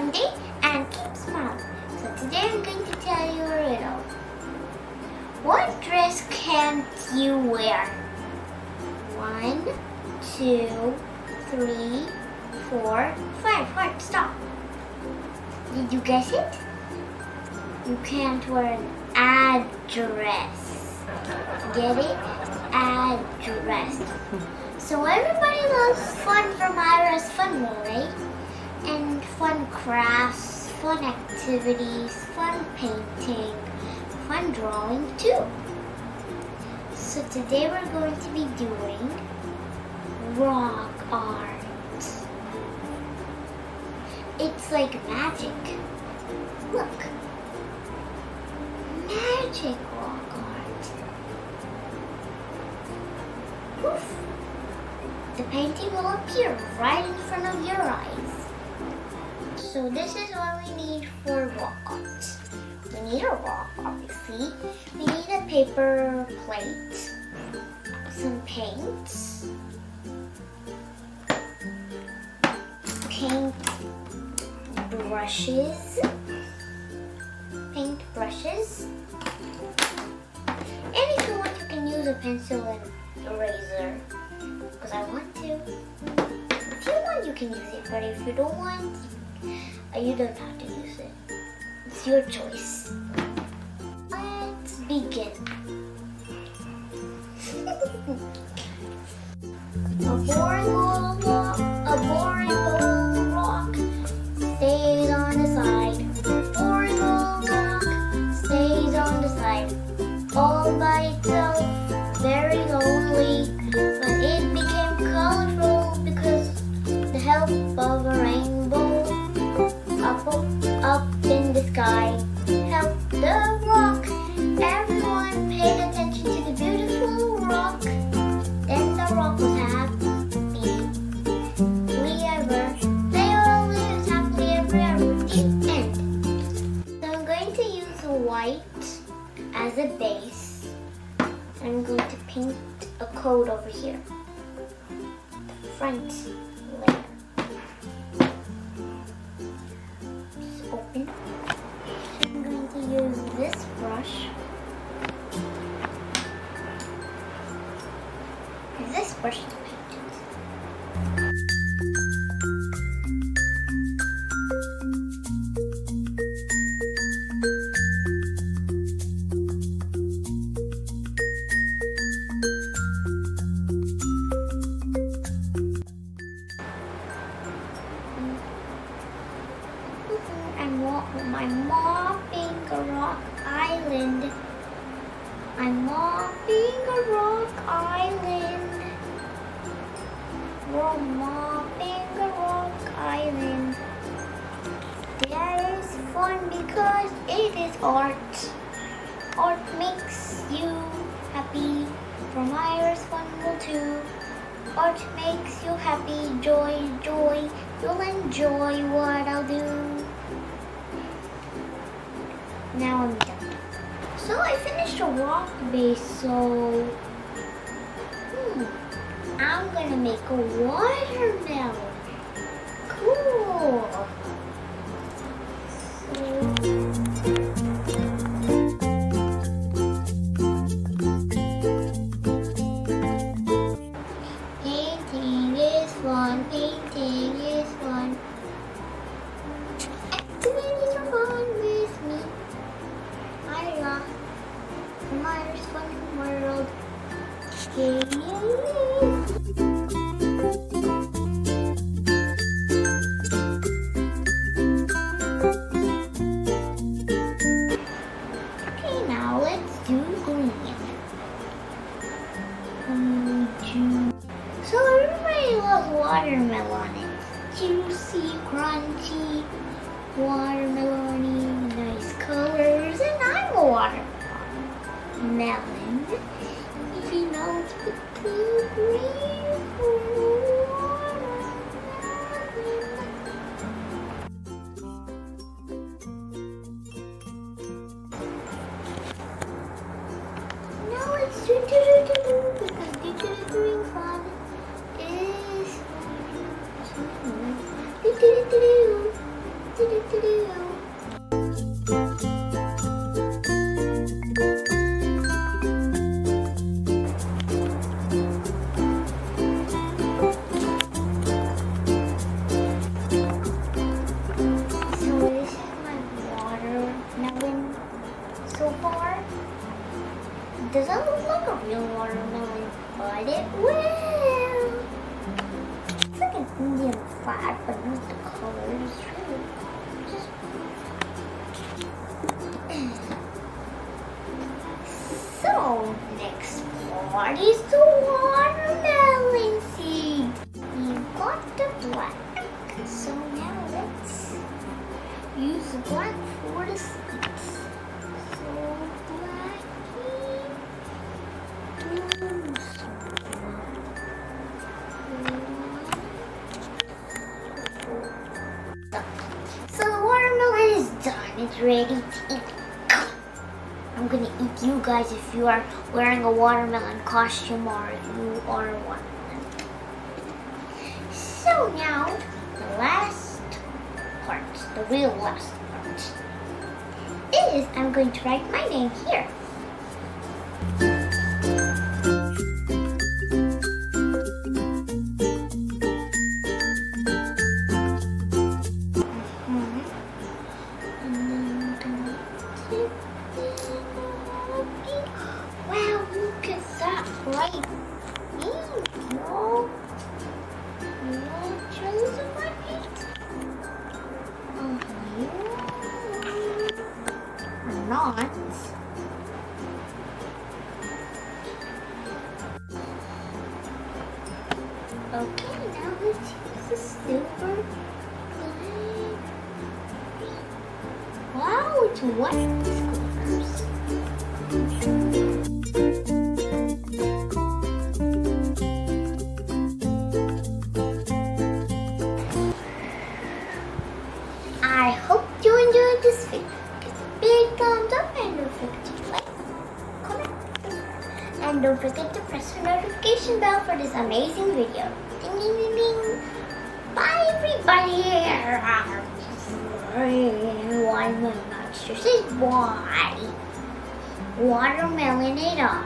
Monday and keep smiling. So today I'm going to tell you a riddle. What dress can't you wear? 1, 2, 3, 4, 5. Hard, stop. Did you guess it? You can't wear an address. Get it? Address. So everybody loves fun from Ira's Fun World, right? And fun crafts, fun activities, fun painting, fun drawing too. So today we're going to be doing rock art. It's like magic. Look. Magic rock art. Poof. The painting will appear right in front of your eyes. So this is what we need for rock art. We need a rock, obviously. We need a paper plate, some paint, paint brushes, and if you want you can use a pencil and eraser, because I want to. If you want you can use it, but if you don't want, you don't have to use it. It's your choice. Let's begin. A boring old rock stays on the side. Boring old rock stays on the side. All by itself, very lonely. But it became colorful because the help of a rainbow up in the sky helped the rock. Everyone paid attention to the beautiful rock. Then the rock was happily ever. They all lived happily ever after. The end. So I'm going to use white as a base. I'm going to paint a code over here. The front layer. Just open. I'm going to use this brush. This brush to paint it. I'm mopping a rock island. I'm mopping a rock island. We're mopping a rock island. That is fun because it is art. Art makes you happy. From Ira's Fun World too. Art makes you happy. Joy, joy. You'll enjoy what I'll do. Now I'm done. So I finished a rock base, so I'm gonna make a watermelon. Cool. Painting is fun. Painting is fun. Activities are fun with me. Ira, from Ira's Fun World. Okay, now let's do green. So everybody loves watermelon. It's juicy, crunchy, watermelon-y, nice colors, and I'm a watermelon. If you know it's the green watermelon. Now let's do because doing fun is this is my watermelon so far. It doesn't look like a real watermelon, but it will. It's like an Indian flag, but not the colors. It's really just. So, next part is the watermelon seed. You got the black. So now let's use the black for the seeds. So blacky. So the watermelon is done. It's ready to eat. I'm gonna eat you guys if you are wearing a watermelon costume or if you are a watermelon. So now, the last part, the real last part, is I'm going to write my name here. Wow, look at that bright ink, no? Choose a white or not. Okay, now let's use the silver line. Wow, it's white colors. I hope you enjoyed this video. Give a big thumbs up and don't forget to like, comment, and don't forget to press the notification bell for this amazing video. Ding ding ding ding. Bye everybody. Why my monsters is why watermelon it up.